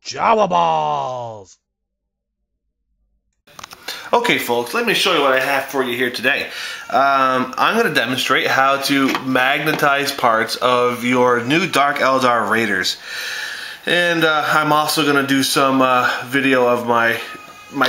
Jawaballs! Okay folks, let me show you what I have for you here today. I'm going to demonstrate how to magnetize parts of your new Dark Eldar Raiders. And I'm also going to do some video of my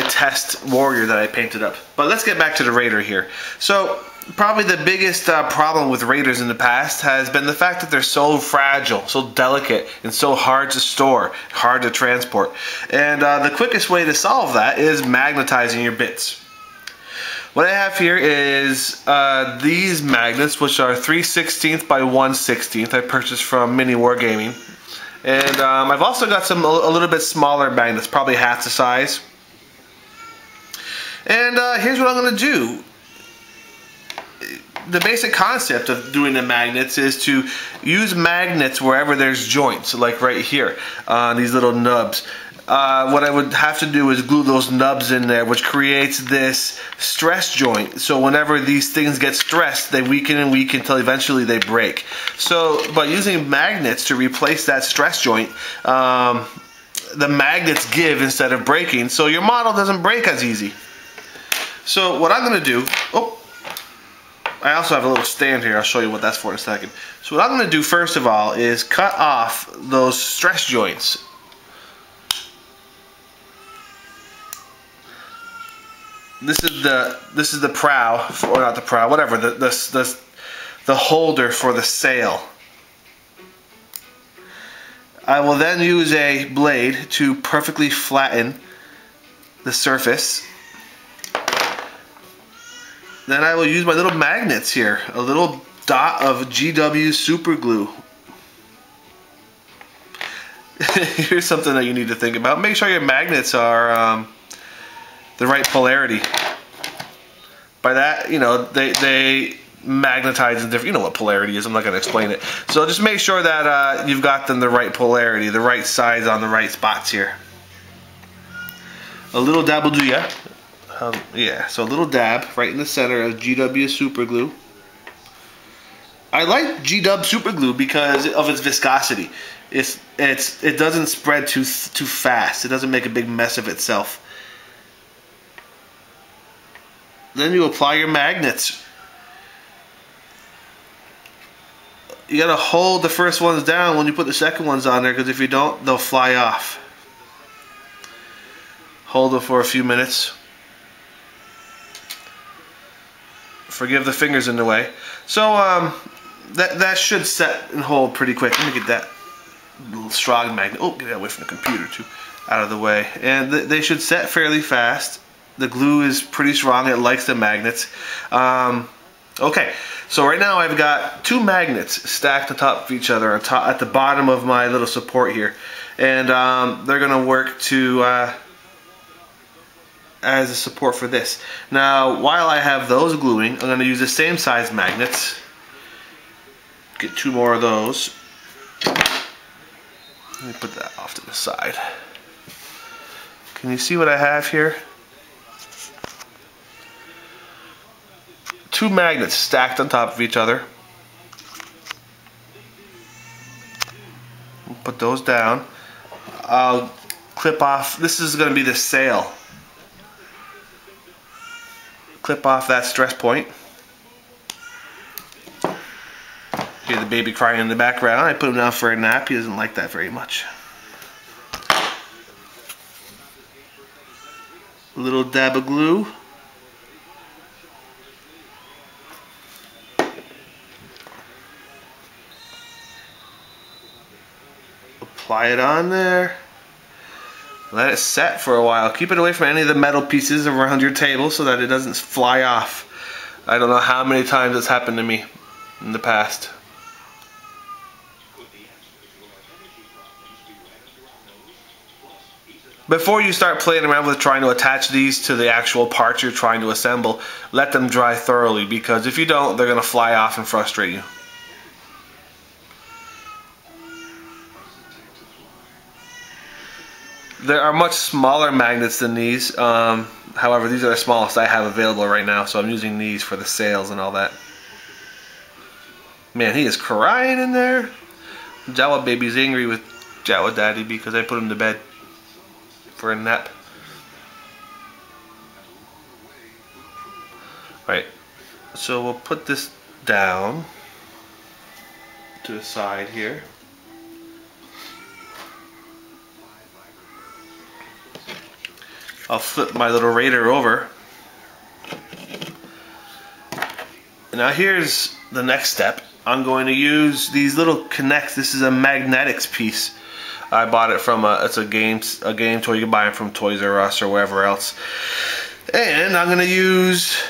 test warrior that I painted up. But let's get back to the Raider here. So probably the biggest problem with Raiders in the past has been the fact that they're so fragile, so delicate, and so hard to store, hard to transport. And the quickest way to solve that is magnetizing your bits. What I have here is these magnets, which are 3/16 by 1/16. I purchased from Mini Wargaming. And I've also got some a little bit smaller magnets, probably half the size. And here's what I'm going to do. The basic concept of doing the magnets is to use magnets wherever there's joints, like right here, these little nubs. What I would have to do is glue those nubs in there, which creates this stress joint. So whenever these things get stressed, they weaken and weaken until eventually they break. So by using magnets to replace that stress joint, the magnets give instead of breaking, so your model doesn't break as easy. So what I'm going to do, I also have a little stand here. I'll show you what that's for in a second. So what I'm going to do first of all is cut off those stress joints. This is the prow, or not the prow, whatever, the holder for the sail. I will then use a blade to perfectly flatten the surface. Then I will use my little magnets here, a little dot of GW super glue. Here's something that you need to think about. Make sure your magnets are the right polarity. By that, you know, they magnetize in different, you know what polarity is, I'm not going to explain it. So just make sure that you've got them the right polarity, the right size on the right spots here. A little dab will do ya. Yeah, so a little dab right in the center of GW super glue. I like GW super glue because of its viscosity. It doesn't spread too fast. It doesn't make a big mess of itself. Then you apply your magnets. You gotta hold the first ones down when you put the second ones on there, because if you don't, they'll fly off. Hold them for a few minutes. Forgive the fingers in the way. So that should set and hold pretty quick. Let me get that little strong magnet. Oh, get that away from the computer too, out of the way. And they should set fairly fast. The glue is pretty strong. It likes the magnets. Okay, so right now I've got two magnets stacked on top of each other at the bottom of my little support here, and they're going to work to as a support for this. Now, while I have those gluing, I'm going to use the same size magnets. Get two more of those. Let me put that off to the side. Can you see what I have here? Two magnets stacked on top of each other. Put those down. I'll clip off, this is going to be the sail. Clip off that stress point. Hear the baby crying in the background. I put him down for a nap. He doesn't like that very much. A little dab of glue. Apply it on there. Let it set for a while. Keep it away from any of the metal pieces around your table so that it doesn't fly off. I don't know how many times it's happened to me in the past. Before you start playing around with trying to attach these to the actual parts you're trying to assemble, let them dry thoroughly, because if you don't, they're going to fly off and frustrate you. There are much smaller magnets than these. However, these are the smallest I have available right now, so I'm using these for the sails and all that. Man, he is crying in there. Jawa baby's angry with Jawa daddy because I put him to bed. for a nap. Right, so we'll put this down to the side here. I'll flip my little Raider over. Now here's the next step. I'm going to use these little connects. This is a magnetics piece. I bought it from it's a game toy. You can buy them from Toys R Us or wherever else. And I'm going to use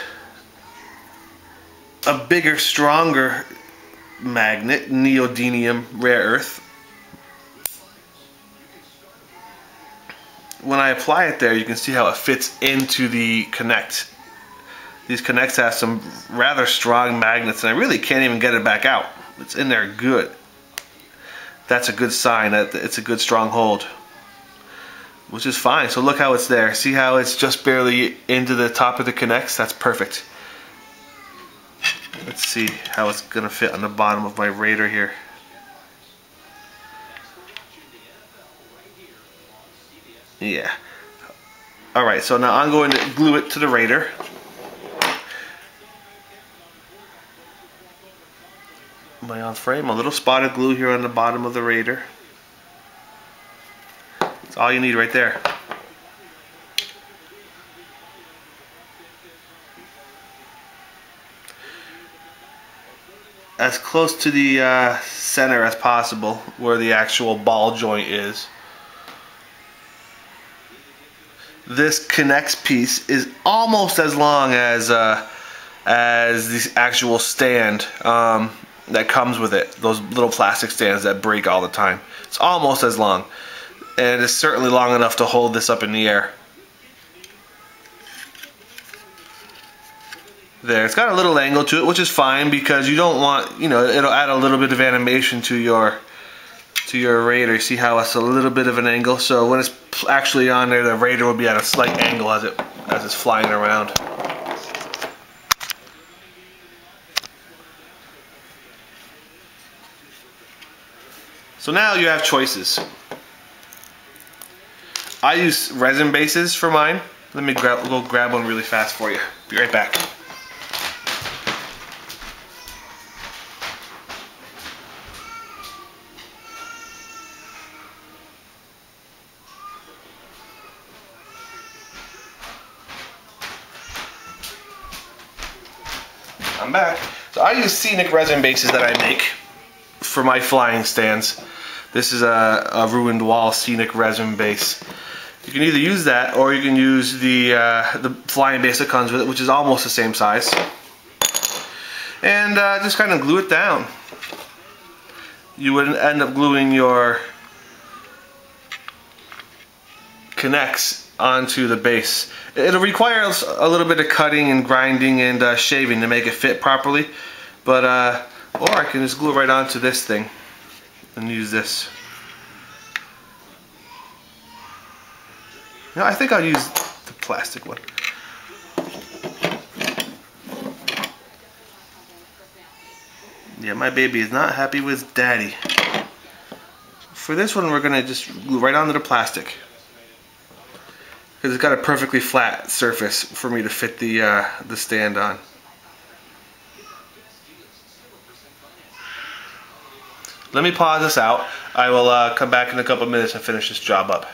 a bigger, stronger magnet, neodymium rare earth. When I apply it there, you can see how it fits into the connect. These connects have some rather strong magnets, and I really can't even get it back out. It's in there good. That's a good sign that it's a good strong hold, which is fine. So look how it's there. See how it's just barely into the top of the connects? That's perfect. Let's see how it's gonna fit on the bottom of my Raider here. Yeah. Alright, so now I'm going to glue it to the Raider. My on frame, a little spot of glue here on the bottom of the Raider. That's all you need right there. As close to the center as possible, where the actual ball joint is. This connects piece is almost as long as the actual stand that comes with it. Those little plastic stands that break all the time. It's almost as long, and it's certainly long enough to hold this up in the air. There, it's got a little angle to it, which is fine because you don't want, you know, it'll add a little bit of animation to your Raider. See how it's a little bit of an angle? So when it's actually on there, the Raider will be at a slight angle as it's flying around. So now you have choices. I use resin bases for mine. Let me go grab one really fast for you. Be right back. I'm back. So I use scenic resin bases that I make for my flying stands. This is a ruined wall scenic resin base. You can either use that or you can use the flying base that comes with it, which is almost the same size. And just kind of glue it down. You would end up gluing your connects onto the base. It'll require a little bit of cutting and grinding and shaving to make it fit properly, but or I can just glue it right onto this thing and use this. No, I think I'll use the plastic one. Yeah, my baby is not happy with daddy. For this one, we're gonna just glue right onto the plastic, because it's got a perfectly flat surface for me to fit the stand on. Let me pause this out. I will come back in a couple minutes and finish this job up.